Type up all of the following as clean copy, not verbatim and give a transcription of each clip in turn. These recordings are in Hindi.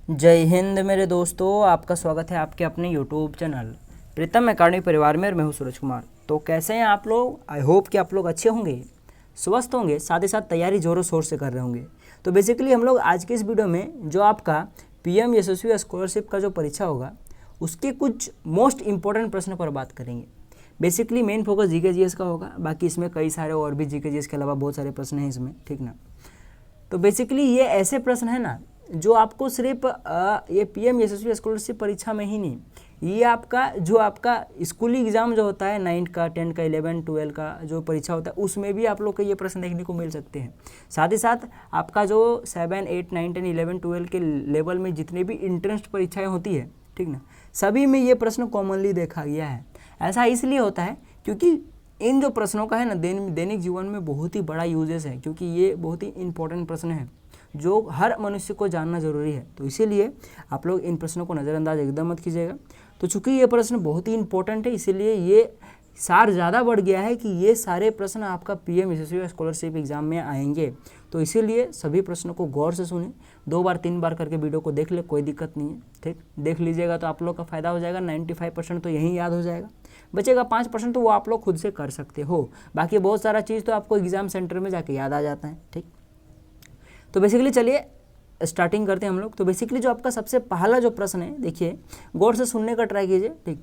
जय हिंद मेरे दोस्तों, आपका स्वागत है आपके अपने यूट्यूब चैनल प्रीतम अकाडमी परिवार में। और मैं हूं सूरज कुमार। तो कैसे हैं आप लोग? आई होप कि आप लोग अच्छे होंगे, स्वस्थ होंगे, साथ ही साथ तैयारी जोरों शोर से कर रहे होंगे। तो बेसिकली हम लोग आज के इस वीडियो में जो आपका पीएम यशस्वी स्कॉलरशिप का जो परीक्षा होगा उसके कुछ मोस्ट इंपॉर्टेंट प्रश्नों पर बात करेंगे। Basically main focus GK GS का होगा, बाकी इसमें कई सारे और भी जीके जीएस के अलावा बहुत सारे प्रश्न हैं इसमें, ठीक ना। तो बेसिकली ये ऐसे प्रश्न है ना जो आपको सिर्फ ये पीएम यशस्वी स्कॉलरशिप परीक्षा में ही नहीं, ये आपका स्कूली एग्ज़ाम जो होता है 9th का 10th का 11 12 का जो परीक्षा होता है उसमें भी आप लोग को ये प्रश्न देखने को मिल सकते हैं। साथ ही साथ आपका जो 7 8 9 10 11 12 के लेवल में जितने भी इंट्रेंस परीक्षाएँ होती है, ठीक ना, सभी में ये प्रश्न कॉमनली देखा गया है। ऐसा इसलिए होता है क्योंकि इन जो प्रश्नों का है ना दैनिक जीवन में बहुत ही बड़ा यूजेस है, क्योंकि ये बहुत ही इंपॉर्टेंट प्रश्न है जो हर मनुष्य को जानना जरूरी है। तो इसीलिए आप लोग इन प्रश्नों को नज़रअंदाज एकदम मत कीजिएगा। तो चूंकि ये प्रश्न बहुत ही इंपॉर्टेंट है, इसीलिए ये सार ज़्यादा बढ़ गया है कि ये सारे प्रश्न आपका पीएम यशस्वी स्कॉलरशिप एग्जाम में आएंगे। तो इसीलिए सभी प्रश्नों को गौर से सुने, 2 बार 3 बार करके वीडियो को देख ले, कोई दिक्कत नहीं है, ठीक। देख लीजिएगा तो आप लोग का फ़ायदा हो जाएगा। 95% तो यहीं याद हो जाएगा, बचेगा 5% तो वो आप लोग खुद से कर सकते हो। बाकी बहुत सारा चीज़ तो आपको एग्ज़ाम सेंटर में जाके याद आ जाता है, ठीक। तो बेसिकली चलिए स्टार्टिंग करते हैं हम लोग। तो बेसिकली जो आपका सबसे पहला जो प्रश्न है, देखिए गौर से सुनने का ट्राई कीजिए, ठीक।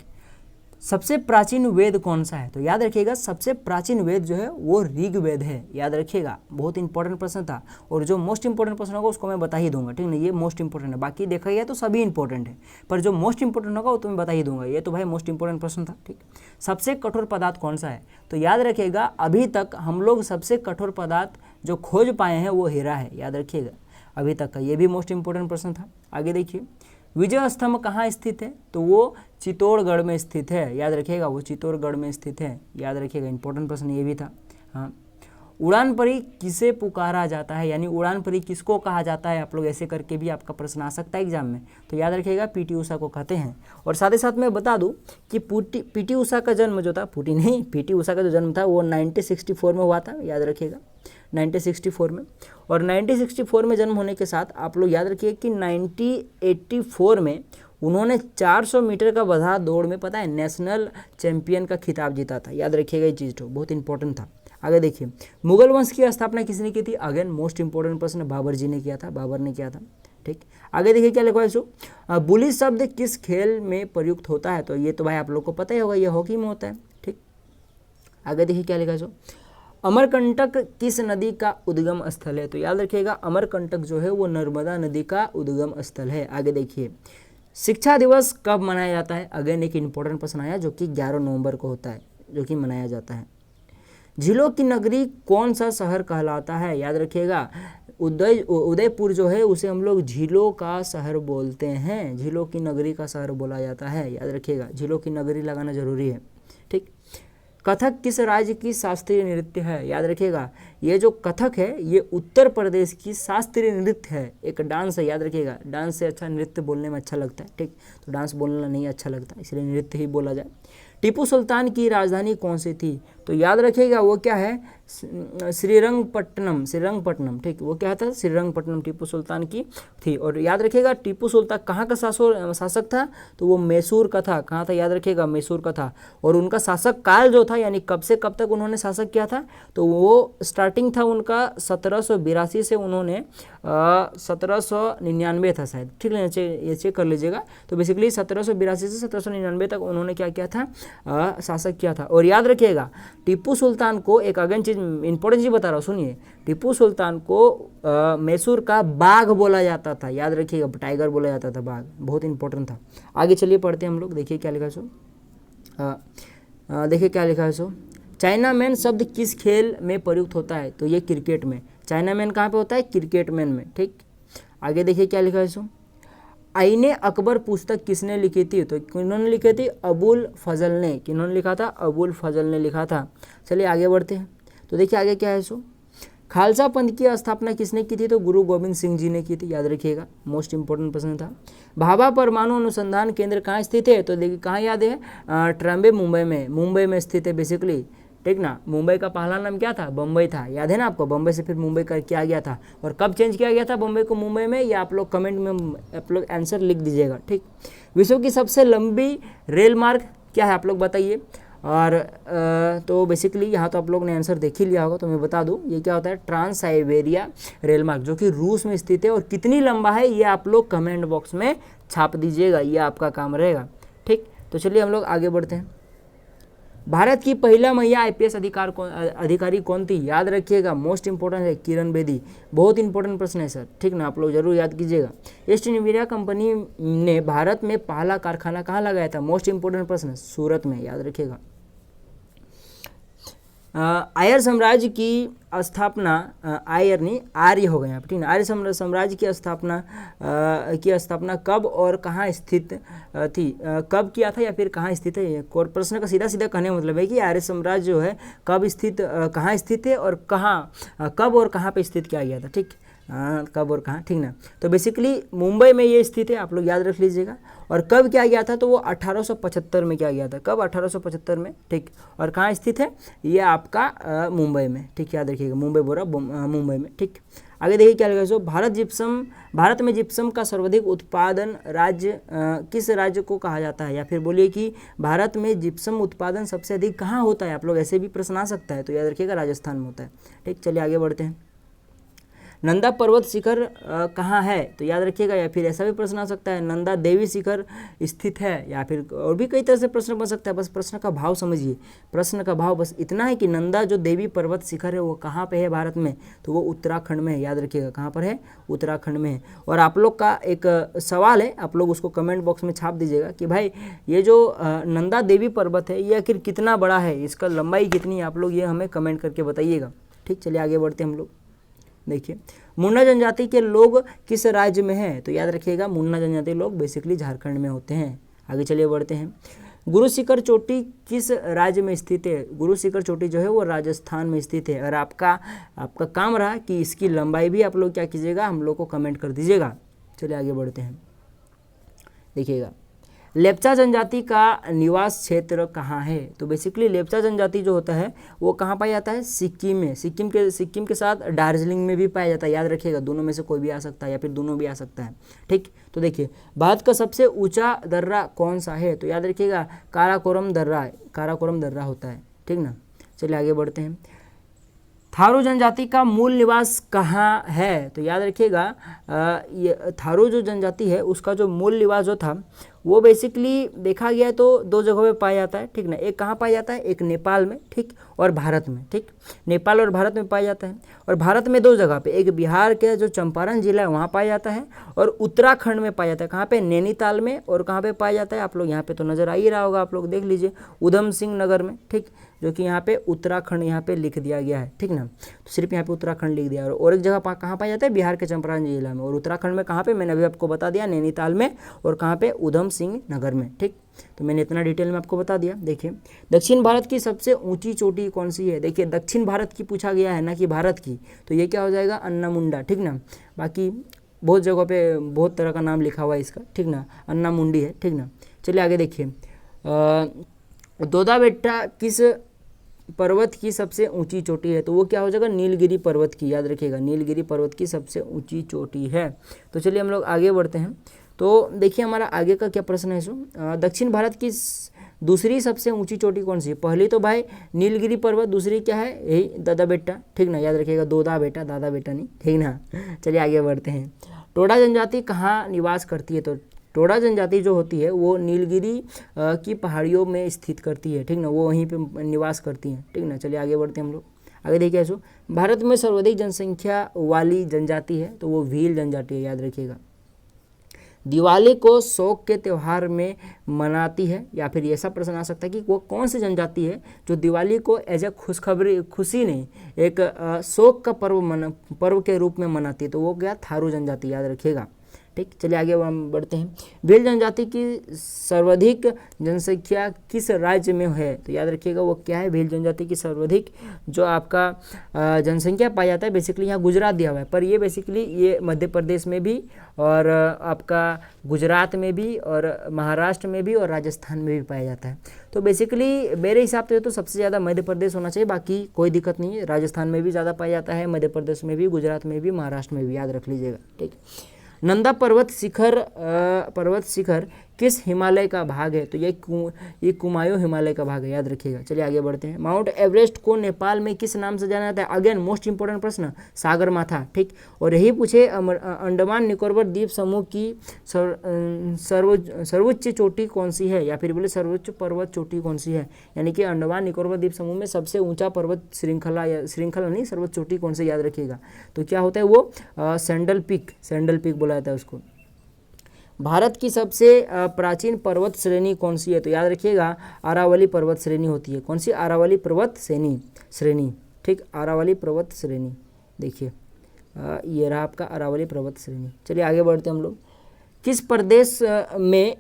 सबसे प्राचीन वेद कौन सा है? तो याद रखिएगा सबसे प्राचीन वेद जो है वो ऋग्वेद है, याद रखिएगा। बहुत इंपॉर्टेंट प्रश्न था और जो मोस्ट इंपॉर्टेंट प्रश्न होगा उसको मैं बता ही दूंगा, ठीक ना। ये मोस्ट इंपॉर्टेंट है, बाकी देखा गया तो सभी इंपॉर्टेंट है, पर जो मोस्ट इंपॉर्टेंट होगा वो तो मैं बता ही दूंगा। ये तो भाई मोस्ट इंपॉर्टेंट प्रश्न था, ठीक। सबसे कठोर पदार्थ कौन सा है? तो याद रखिएगा अभी तक हम लोग सबसे कठोर पदार्थ जो खोज पाए हैं वो हीरा है, याद रखिएगा अभी तक का। ये भी मोस्ट इंपॉर्टेंट प्रश्न था। आगे देखिए, विजय स्तंभ कहाँ स्थित है? तो वो चित्तौड़गढ़ में स्थित है, याद रखिएगा वो चित्तौड़गढ़ में स्थित है, याद रखिएगा। इंपॉर्टेंट प्रश्न ये भी था। हाँ, उड़ान परी किसे पुकारा जाता है, यानी उड़ान परी किसको कहा जाता है? आप लोग ऐसे करके भी आपका प्रश्न आ सकता है एग्जाम में। तो याद रखिएगा पीटी उषा को कहते हैं। और साथ ही साथ मैं बता दूं कि पीटी उषा का जन्म जो था, पीटी उषा का जो जन्म था वो 1964 में हुआ था, याद रखिएगा 1964 में। और 1964 में जन्म होने के साथ आप लोग याद रखिए कि 1984 में उन्होंने 400 मीटर का बधा दौड़ में, पता है, नेशनल चैंपियन का खिताब जीता था, याद रखिएगा ये चीज़ तो बहुत इंपॉर्टेंट था। आगे देखिए, मुगल वंश की स्थापना किसने की थी? अगेन मोस्ट इंपॉर्टेंट प्रश्न, बाबर जी ने किया था, बाबर ने किया था, ठीक। आगे देखिए क्या लिखा है इसको, बुली शब्द किस खेल में प्रयुक्त होता है? तो ये तो भाई आप लोग को पता ही होगा, ये हॉकी में होता है, ठीक। आगे देखिए क्या लिखा है इसको, अमरकंटक किस नदी का उद्गम स्थल है? तो याद रखिएगा अमरकंटक जो है वो नर्मदा नदी का उद्गम स्थल है। आगे देखिए, शिक्षा दिवस कब मनाया जाता है? अगेन एक इंपॉर्टेंट प्रश्न आया जो कि 11 नवंबर को होता है, जो कि मनाया जाता है। झीलों की नगरी कौन सा शहर कहलाता है? याद रखिएगा उदयपुर जो है उसे हम लोग झीलों का शहर बोलते हैं, झीलों की नगरी का शहर बोला जाता है, याद रखिएगा झीलों की नगरी लगाना जरूरी है, ठीक। कथक किस राज्य की शास्त्रीय नृत्य है? याद रखिएगा ये जो कथक है ये उत्तर प्रदेश की शास्त्रीय नृत्य है, एक डांस है, याद रखिएगा। डांस से अच्छा नृत्य बोलने में अच्छा लगता है, ठीक। तो डांस बोलना नहीं अच्छा लगता, इसलिए नृत्य ही बोला जाए। टीपू सुल्तान की राजधानी कौन सी थी? तो याद रखिएगा वो क्या है, श्रीरंगपट्टनम, ठीक। वो क्या था? श्रीरंगपट्टनम टीपू सुल्तान की थी। और याद रखिएगा टीपू सुल्तान कहाँ का शासक था? तो वो मैसूर का था। कहाँ था? याद रखिएगा मैसूर का था। और उनका शासक काल जो था, यानी कब से कब तक उन्होंने शासक किया था? तो वो स्टार्टिंग था उनका 1782 से उन्होंने 1799 था शायद, ठीक है, ये चेक कर लीजिएगा। तो बेसिकली 1782 से 1799 तक उन्होंने क्या किया था? शासक किया था। और याद रखिएगा टीपू सुल्तान को एक अगेन चीज इंपॉर्टेंट चीज बता रहा हूँ, सुनिए। टीपू सुल्तान को मैसूर का बाघ बोला जाता था, याद रखिएगा टाइगर बोला जाता था, बाघ बहुत इंपॉर्टेंट था। आगे चलिए पढ़ते हैं हम लोग, देखिए क्या लिखा है सो, देखिए क्या लिखा है सो, चाइना मैन शब्द किस खेल में प्रयुक्त होता है? तो ये क्रिकेट में। चाइना मैन कहाँ पे होता है? क्रिकेट मैन में, ठीक। आगे देखिए क्या लिखा है सो, आईने अकबर पुस्तक किसने लिखी थी? तो किन्होंने लिखी थी? अबुल फजल ने। किन्होंने लिखा था? अबुल फजल ने लिखा था। चलिए आगे बढ़ते हैं। तो देखिए आगे क्या है सो, खालसा पंथ की स्थापना किसने की थी? तो गुरु गोविंद सिंह जी ने की थी, याद रखिएगा मोस्ट इंपॉर्टेंट प्रश्न था। भाभा परमाणु अनुसंधान केंद्र कहाँ स्थित है? तो देखिए कहाँ याद है, ट्रम्बे मुंबई में स्थित है बेसिकली, ठीक ना। मुंबई का पहला नाम क्या था, बम्बई था, याद है ना आपको, बम्बई से फिर मुंबई कर किया गया था। और कब चेंज किया गया था बम्बई को मुंबई में, ये आप लोग कमेंट में आप लोग आंसर लिख दीजिएगा, ठीक। विश्व की सबसे लंबी रेल मार्ग क्या है आप लोग बताइए। और तो बेसिकली यहाँ तो आप लोग ने आंसर देख ही लिया होगा, तो मैं बता दूँ ये क्या होता है, ट्रांस साइबेरिया रेल मार्ग, जो कि रूस में स्थित है। और कितनी लंबा है ये आप लोग कमेंट बॉक्स में छाप दीजिएगा, ये आपका काम रहेगा, ठीक। तो चलिए हम लोग आगे बढ़ते हैं। भारत की पहिला महिला आईपीएस अधिकारी कौन थी, याद रखिएगा, मोस्ट इंपॉर्टेंट है, किरण बेदी। बहुत इंपॉर्टेंट प्रश्न है सर, ठीक ना, आप लोग जरूर याद कीजिएगा। ईस्ट इंडिया कंपनी ने भारत में पहला कारखाना कहाँ लगाया था, मोस्ट इंपॉर्टेंट प्रश्न है, सूरत में, याद रखिएगा। आर्य साम्राज्य की स्थापना, आर्य नहीं आर्य हो गए यहाँ पर, ठीक है। आर्य साम्राज्य की स्थापना कब और कहाँ स्थित थी, कब किया था या फिर कहाँ स्थित है। प्रश्न का सीधा सीधा कहने का मतलब है कि आर्य साम्राज्य जो है कब स्थित, कहाँ स्थित है और कहाँ, कब और कहाँ पे स्थित किया गया था, ठीक। कब और कहाँ, ठीक ना। तो बेसिकली मुंबई में ये स्थित है, आप लोग याद रख लीजिएगा। और कब किया गया था, तो वो 1875 में किया गया था, कब, 1875 में, ठीक। और कहाँ स्थित है, ये आपका मुंबई में, ठीक, याद रखिएगा, मुंबई बोरा मुंबई में, ठीक। आगे देखिए क्या लगा, सो भारत में जिप्सम का सर्वाधिक उत्पादन राज्य किस राज्य को कहा जाता है, या फिर बोलिए कि भारत में जिप्सम उत्पादन सबसे अधिक कहाँ होता है, आप लोग ऐसे भी प्रश्न आ सकता है, तो याद रखिएगा राजस्थान में होता है, ठीक। चलिए आगे बढ़ते हैं। नंदा पर्वत शिखर कहाँ है, तो याद रखिएगा, या फिर ऐसा भी प्रश्न आ सकता है, नंदा देवी शिखर स्थित है, या फिर और भी कई तरह से प्रश्न बन सकता है। बस प्रश्न का भाव समझिए, प्रश्न का भाव बस इतना है कि नंदा जो देवी पर्वत शिखर है वो कहाँ पे है भारत में, तो वो उत्तराखंड में है, याद रखिएगा, कहाँ पर है, उत्तराखंड में है। और आप लोग का एक सवाल है, आप लोग उसको कमेंट बॉक्स में छाप दीजिएगा कि भाई ये जो नंदा देवी पर्वत है ये आखिर कितना बड़ा है, इसका लंबाई कितनी है, आप लोग ये हमें कमेंट करके बताइएगा, ठीक। चलिए आगे बढ़ते हैं हम लोग। देखिए, मुन्ना जनजाति के लोग किस राज्य में हैं, तो याद रखिएगा मुन्ना जनजाति लोग बेसिकली झारखंड में होते हैं। आगे चलिए बढ़ते हैं। गुरु शिखर चोटी किस राज्य में स्थित है, गुरु शिखर चोटी जो है वो राजस्थान में स्थित है। और आपका काम रहा कि इसकी लंबाई भी आप लोग क्या कीजिएगा, हम लोग को कमेंट कर दीजिएगा। चलिए आगे बढ़ते हैं। देखिएगा, लेप्चा जनजाति का निवास क्षेत्र कहाँ है, तो बेसिकली लेप्चा जनजाति जो होता है वो कहाँ पाया जाता है, सिक्किम में, सिक्किम के साथ दार्जिलिंग में भी पाया जाता है, याद रखिएगा, दोनों में से कोई भी आ सकता है या फिर दोनों भी आ सकता है, ठीक। तो देखिए, भारत का सबसे ऊंचा दर्रा कौन सा है, तो याद रखिएगा काराकोरम दर्रा होता है, ठीक ना। चलिए आगे बढ़ते हैं। थारू जनजाति का मूल निवास कहाँ है, तो याद रखिएगा ये थारू जो जनजाति है उसका जो मूल निवास जो था वो बेसिकली देखा गया तो दो जगहों पे पाया जाता है, ठीक ना। एक कहाँ पाया जाता है, एक नेपाल में, ठीक, और भारत में, ठीक। नेपाल और भारत में पाया जाता है। और भारत में दो जगह पे, एक बिहार के जो चंपारण जिला है वहाँ पाया जाता है, और उत्तराखंड में पाया जाता है, कहाँ पे, नैनीताल में। और कहाँ पे पाया जाता है, आप लोग यहाँ पे तो नज़र आ ही रहा होगा, आप लोग देख लीजिए, उधम सिंह नगर में, ठीक, जो कि यहाँ पे उत्तराखंड यहाँ पे लिख दिया गया है, ठीक ना। तो सिर्फ यहाँ पे उत्तराखंड लिख दिया। और एक जगह कहाँ पाया जाता है, बिहार के चंपारण जिला में। और उत्तराखंड में कहाँ पे, मैंने अभी आपको बता दिया, नैनीताल में। और कहाँ पे, उधम सिंह नगर में, ठीक। तो मैंने इतना डिटेल में आपको बता दिया। देखिए, दक्षिण भारत की सबसे ऊंची चोटी कौन सी है, देखिए दक्षिण भारत की पूछा गया है ना कि भारत की, तो ये क्या हो जाएगा, अन्नामुंडा, ठीक ना। बाकी बहुत जगह पे बहुत तरह का नाम लिखा हुआ है इसका, ठीक ना, अन्नामुंडी है, ठीक ना। चलिए आगे देखिए, दोदा बेट्टा किस पर्वत की सबसे ऊंची चोटी है, तो वो क्या हो जाएगा, नीलगिरी पर्वत की, याद रखिएगा, नीलगिरी पर्वत की सबसे ऊंची चोटी है। तो चलिए हम लोग आगे बढ़ते हैं। तो देखिए हमारा आगे का क्या प्रश्न है, सो दक्षिण भारत की दूसरी सबसे ऊंची चोटी कौन सी है, पहली तो भाई नीलगिरी पर्वत, दूसरी क्या है, यही दादा बेटा, ठीक ना, याद रखिएगा, दोदा बेटा, दादा बेटा नहीं, ठीक ना। चलिए आगे बढ़ते हैं। टोडा जनजाति कहाँ निवास करती है, तो टोडा जनजाति जो होती है वो नीलगिरी की पहाड़ियों में स्थित करती है, ठीक ना, वो वहीं पे निवास करती हैं, ठीक ना। चलिए आगे बढ़ते हैं हम लोग। आगे देखिए, ऐसो भारत में सर्वाधिक जनसंख्या वाली जनजाति है, तो वो भील जनजाति है, याद रखिएगा। दिवाली को शोक के त्यौहार में मनाती है, या फिर ऐसा प्रश्न आ सकता है कि वो कौन सी जनजाति है जो दिवाली को एज ए खुशी नहीं, एक शोक का पर्व के रूप में मनाती है, तो वो क्या, थारू जनजाति, याद रखिएगा। ठीक, चलिए आगे हम बढ़ते हैं। भील जनजाति की सर्वाधिक जनसंख्या किस राज्य में है? तो याद रखिएगा वो क्या है, भील जनजाति की सर्वाधिक जो आपका जनसंख्या पाया जाता है, बेसिकली यहाँ गुजरात दिया हुआ है, पर ये बेसिकली ये मध्य प्रदेश में भी और आपका गुजरात में भी और महाराष्ट्र में भी और राजस्थान में भी पाया जाता है। तो बेसिकली मेरे हिसाब से तो सबसे ज़्यादा मध्य प्रदेश होना चाहिए, बाकी कोई दिक्कत नहीं है। राजस्थान में भी ज़्यादा पाया जाता है, मध्य प्रदेश में भी, गुजरात में भी, महाराष्ट्र में भी, याद रख लीजिएगा। ठीक, नंदा पर्वत शिखर किस हिमालय का भाग है? तो ये कुमायूं हिमालय का भाग है, याद रखिएगा। चलिए आगे बढ़ते हैं। माउंट एवरेस्ट को नेपाल में किस नाम से जाना जाता है? अगेन मोस्ट इंपोर्टेंट प्रश्न, सागरमाथा। ठीक, और यही पूछे अंडमान निकोबार द्वीप समूह की सर्वोच्च चोटी कौन सी है, या फिर बोले सर्वोच्च पर्वत चोटी कौन सी है, यानी कि अंडमान निकोबार द्वीप समूह में सबसे ऊंचा पर्वत श्रृंखला, या श्रृंखला नहीं, सर्वोच्च चोटी कौन सी, याद रखिएगा। तो क्या होता है वो सैंडल पीक बोला जाता है उसको। भारत की सबसे प्राचीन पर्वत श्रेणी कौन सी है? तो याद रखिएगा अरावली पर्वत श्रेणी होती है। कौन सी? अरावली पर्वत श्रेणी। ठीक, अरावली पर्वत श्रेणी, देखिए ये रहा आपका अरावली पर्वत श्रेणी। चलिए आगे बढ़ते हैं हम लोग। किस प्रदेश में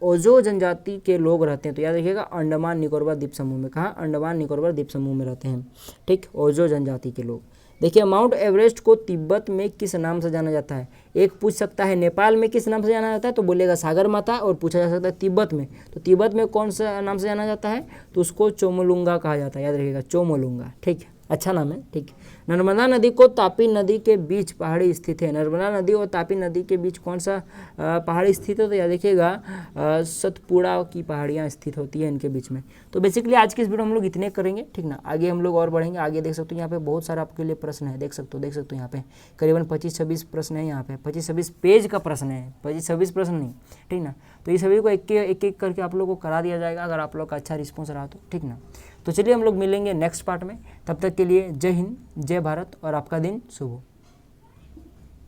ओजो जनजाति के लोग रहते हैं? तो याद रखिएगा अंडमान निकोबार द्वीप समूह में। कहाँ? अंडमान निकोबार द्वीप समूह में रहते हैं। ठीक, ओजो जनजाति के लोग। देखिए माउंट एवरेस्ट को तिब्बत में किस नाम से जाना जाता है? एक पूछ सकता है नेपाल में किस नाम से जाना जाता है, तो बोलेगा सागरमाथा, और पूछा जा सकता है तिब्बत में, तो तिब्बत में कौन सा नाम से जाना जाता है? तो उसको चोमोलुंगा कहा जाता है, याद रखिएगा चोमोलुंगा। ठीक, अच्छा नाम है। ठीक, नर्मदा नदी को तापी नदी के बीच पहाड़ी स्थित है। नर्मदा नदी और तापी नदी के बीच कौन सा पहाड़ी स्थित है? तो याद रखिएगा सतपुड़ा की पहाड़ियाँ स्थित होती है इनके बीच में। तो बेसिकली आज की इस वीडियो हम लोग इतने करेंगे, ठीक ना। आगे हम लोग और बढ़ेंगे। आगे देख सकते हो यहाँ पे बहुत सारा आपके लिए प्रश्न है, देख सकते हो यहाँ पे करीबन 25-26 प्रश्न है, यहाँ पे 25-26 पेज का प्रश्न है, 25-26 प्रश्न नहीं, ठीक ना। तो ये सभी को एक करके आप लोगों को करा दिया जाएगा अगर आप लोग का अच्छा रिस्पॉन्स रहा तो, ठीक ना। तो चलिए हम लोग मिलेंगे नेक्स्ट पार्ट में, तब तक के लिए जय हिंद, जय भारत और आपका दिन शुभ हो।